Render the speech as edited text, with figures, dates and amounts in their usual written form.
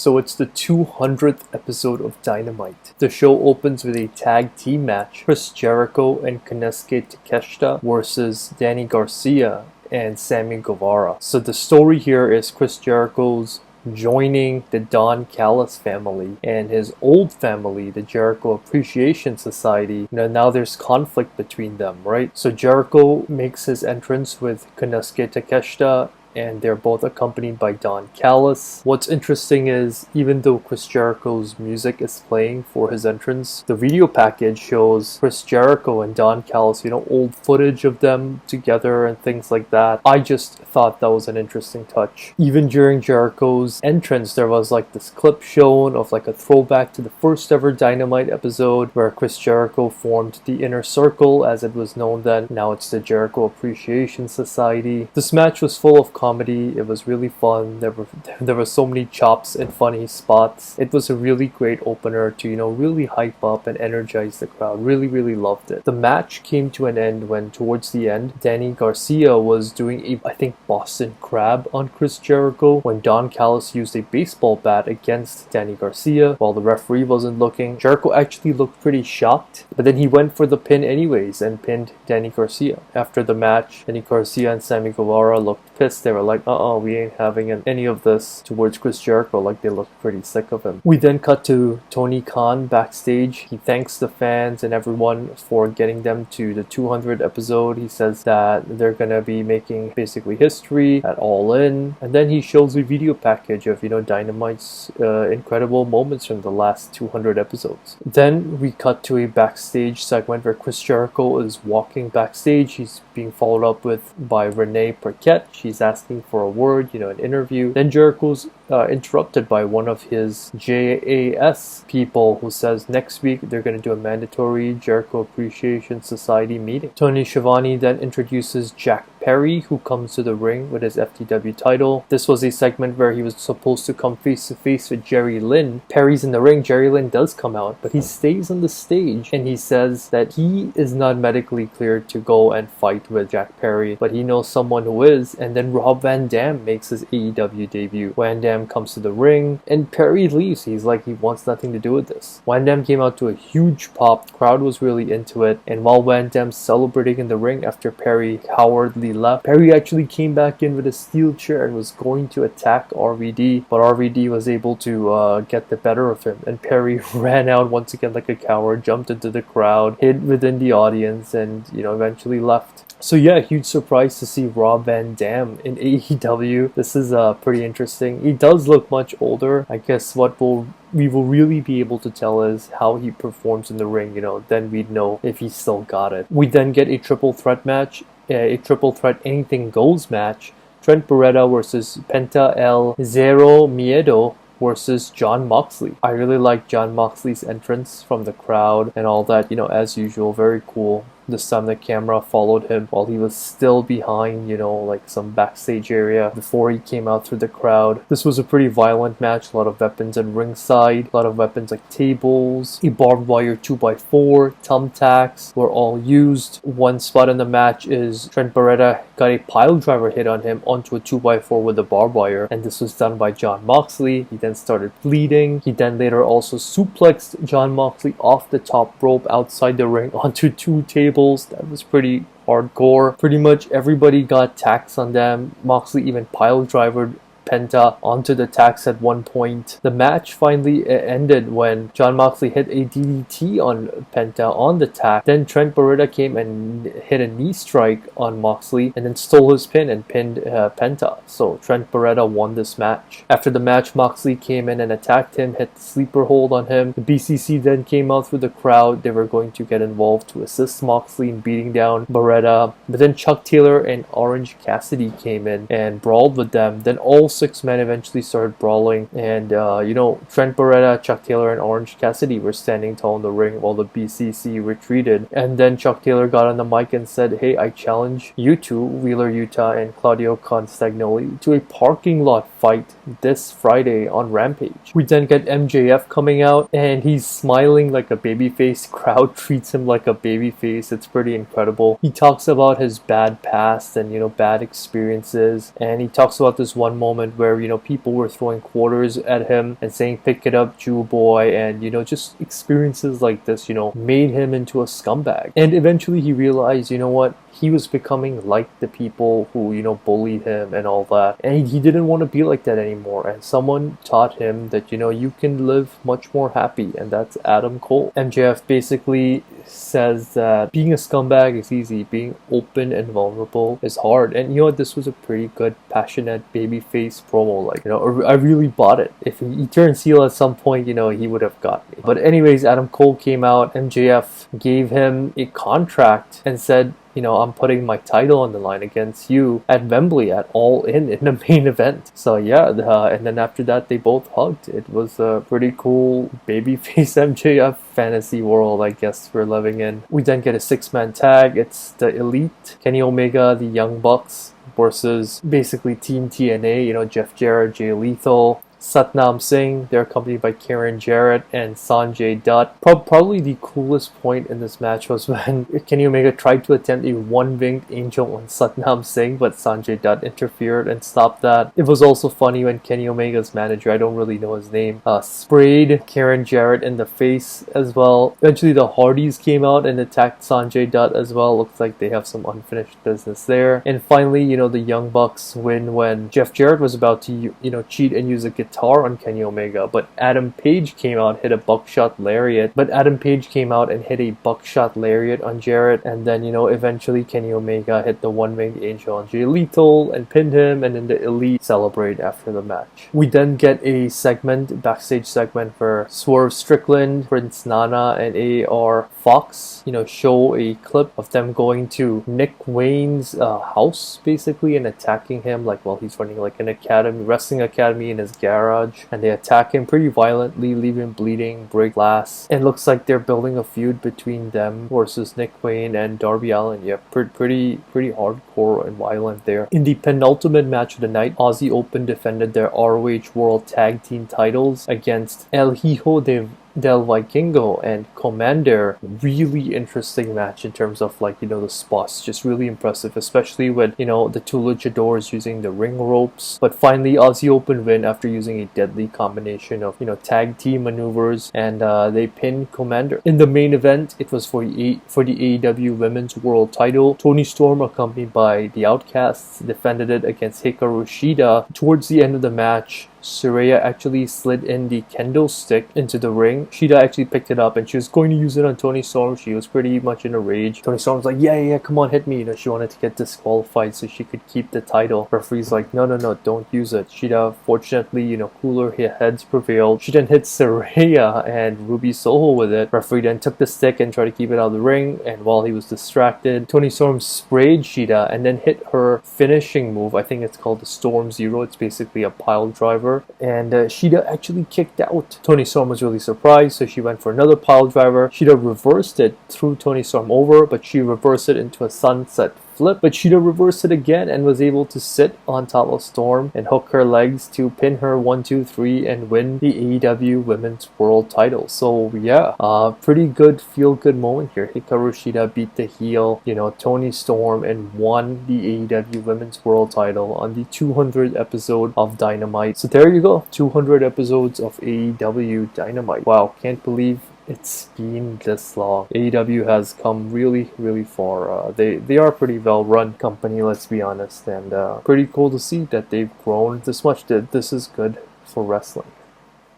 So it's the 200th episode of Dynamite. The show opens with a tag team match. Chris Jericho and Konosuke Takeshita versus Danny Garcia and Sammy Guevara. So the story here is Chris Jericho's joining the Don Callis family and his old family, the Jericho Appreciation Society. Now there's conflict between them, right? So Jericho makes his entrance with Konosuke Takeshita, and they're both accompanied by Don Callis. What's interesting is, even though Chris Jericho's music is playing for his entrance, the video package shows Chris Jericho and Don Callis, old footage of them together and things like that. I just thought that was an interesting touch. Even during Jericho's entrance, there was like this clip shown of like a throwback to the first ever Dynamite episode where Chris Jericho formed the Inner Circle, as it was known then. Now it's the Jericho Appreciation Society. This match was full of comedy. It was really fun. There were so many chops and funny spots. It was a really great opener to really hype up and energize the crowd. Really loved it. The match came to an end when towards the end Danny Garcia was doing I think Boston Crab on Chris Jericho when Don Callis used a baseball bat against Danny Garcia while the referee wasn't looking. Jericho actually looked pretty shocked, but then he went for the pin anyways and pinned Danny Garcia. After the match, Danny Garcia and Sammy Guevara looked pissed. They were like, we ain't having any of this towards Chris Jericho. Like, they looked pretty sick of him. We then cut to Tony Khan backstage. He thanks the fans and everyone for getting them to the 200th episode. He says that they're gonna be making basically history at All In, and then he shows a video package of Dynamite's incredible moments from the last 200 episodes. Then we cut to a backstage segment where Chris Jericho is walking backstage. He's being followed up by Renee Paquette. She's asking for a word, an interview. Then Jericho's interrupted by one of his JAS people who says next week they're going to do a mandatory Jericho Appreciation Society meeting. Tony Schiavone then introduces Jack Perry, who comes to the ring with his FTW title. This was a segment where he was supposed to come face to face with Jerry Lynn. Perry's in the ring. Jerry Lynn does come out, but he stays on the stage and he says that he is not medically cleared to go and fight with Jack Perry, but he knows someone who is. And then Rob Van Dam makes his AEW debut. Van Dam comes to the ring and Perry leaves. He's like, he wants nothing to do with this. Van Dam came out to a huge pop. The crowd was really into it, and while Van Dam's celebrating in the ring after Perry cowardly left, Perry actually came back in with a steel chair and was going to attack RVD, but RVD was able to get the better of him, and Perry ran out once again like a coward, jumped into the crowd, hid within the audience, and eventually left. So yeah, huge surprise to see Rob Van Dam in AEW. This is pretty interesting. He does look much older. I guess what we will really be able to tell is how he performs in the ring. Then we'd know if he still got it. We then get a triple threat match, a triple threat anything goes match. Trent Beretta versus Penta El Zero Miedo versus Jon Moxley. I really like Jon Moxley's entrance from the crowd and all that, as usual, very cool. This time the camera followed him while he was still behind, like some backstage area before he came out through the crowd. This was a pretty violent match. A lot of weapons at ringside. A lot of weapons like tables, a barbed wire 2x4, thumbtacks were all used. One spot in the match is Trent Beretta got a pile driver hit on him onto a 2x4 with a barbed wire, and this was done by Jon Moxley. He then started bleeding. He then later also suplexed Jon Moxley off the top rope outside the ring onto two tables. That was pretty hardcore. Pretty much everybody got tacks on them. Moxley even pile drivered Penta onto the tacks at one point. The match finally ended when Jon Moxley hit a DDT on Penta on the tack. Then Trent Beretta came and hit a knee strike on Moxley and then stole his pin and pinned Penta. So Trent Beretta won this match. After the match, Moxley came in and attacked him, hit the sleeper hold on him. The BCC then came out through the crowd. They were going to get involved to assist Moxley in beating down Beretta. But then Chuck Taylor and Orange Cassidy came in and brawled with them. Then all 6 men eventually started brawling, and Trent Beretta, Chuck Taylor, and Orange Cassidy were standing tall in the ring while the BCC retreated. And then Chuck Taylor got on the mic and said, "Hey, I challenge you two, Wheeler Yuta and Claudio Constagnoli, to a parking lot fight this Friday on Rampage. We then get MJF coming out, and he's smiling like a babyface. Crowd treats him like a babyface. It's pretty incredible. He talks about his bad past and, bad experiences, and he talks about this one moment where, people were throwing quarters at him and saying, "Pick it up, Jew boy," and, just experiences like this, made him into a scumbag. And eventually he realized, what? He was becoming like the people who, bullied him and all that. And he didn't want to be like that anymore. And someone taught him that, you can live much more happy. And that's Adam Cole. MJF basically says that being a scumbag is easy. Being open and vulnerable is hard. And this was a pretty good, passionate, babyface promo. Like, I really bought it. If he turns heel at some point, he would have got me. But anyways, Adam Cole came out. MJF gave him a contract and said, I'm putting my title on the line against you at Wembley at All In the main event. So yeah, and then after that, they both hugged. It was a pretty cool babyface MJF fantasy world, I guess, we're living in. We then get a 6-man tag. It's the Elite, Kenny Omega, the Young Bucks versus basically Team TNA, Jeff Jarrett, Jay Lethal, Satnam Singh. They're accompanied by Karen Jarrett and Sanjay Dutt. Probably the coolest point in this match was when Kenny Omega tried to attempt a one-winged angel on Satnam Singh, but Sanjay Dutt interfered and stopped that. It was also funny when Kenny Omega's manager, I don't really know his name, sprayed Karen Jarrett in the face as well. Eventually the Hardys came out and attacked Sanjay Dutt as well. Looks like they have some unfinished business there. And finally, the Young Bucks win when Jeff Jarrett was about to, cheat and use a guitar on Kenny Omega, but Adam Page came out, hit a buckshot lariat, and hit a buckshot lariat on Jarrett, and then, eventually Kenny Omega hit the one-winged angel on Jay Lethal and pinned him, and then the Elite celebrate after the match. We then get a backstage segment for Swerve Strickland, Prince Nana, and AR Fox, show a clip of them going to Nick Wayne's house, basically, and attacking him, while he's running, an wrestling academy in his garage, and they attack him pretty violently, leave him bleeding, break glass, and looks like they're building a feud between them versus Nick Wayne and Darby Allin. Yeah, pretty hardcore and violent there. In the penultimate match of the night, Aussie Open defended their ROH World Tag Team titles against El Hijo del Vikingo and Commander. Really interesting match in terms of the spots, just really impressive, especially with the two luchadors using the ring ropes. But finally Aussie Open win after using a deadly combination of tag team maneuvers, and they pinned Commander. In the main event, it was for the AEW Women's World Title. Toni Storm, accompanied by the Outcasts, defended it against Hikaru Shida. Towards the end of the match, Saraya actually slid in the kendo stick into the ring. Shida actually picked it up and she was going to use it on Toni Storm. She was pretty much in a rage. Toni Storm was like, yeah, come on, hit me. She wanted to get disqualified so she could keep the title. Referee's like, no, don't use it. Shida, fortunately, cooler heads prevailed. She then hit Saraya and Ruby Soho with it. Referee then took the stick and tried to keep it out of the ring, and while he was distracted, Toni Storm sprayed Shida and then hit her finishing move. I think it's called the Storm Zero. It's basically a pile driver. And Shida actually kicked out. Toni Storm was really surprised, so she went for another pile driver. Shida reversed it, threw Toni Storm over, but she reversed it into a sunset flip, but Shida reversed it again and was able to sit on top of Storm and hook her legs to pin her 1, 2, 3 and win the AEW Women's World Title. So yeah, pretty good feel-good moment here. Hikaru Shida beat the heel, Toni Storm, and won the AEW Women's World Title on the 200th episode of Dynamite. So there you go, 200 episodes of AEW Dynamite. Wow, can't believe it's been this long. AEW has come really far. They are a pretty well run company, let's be honest, and pretty cool to see that they've grown this much. That this is good for wrestling.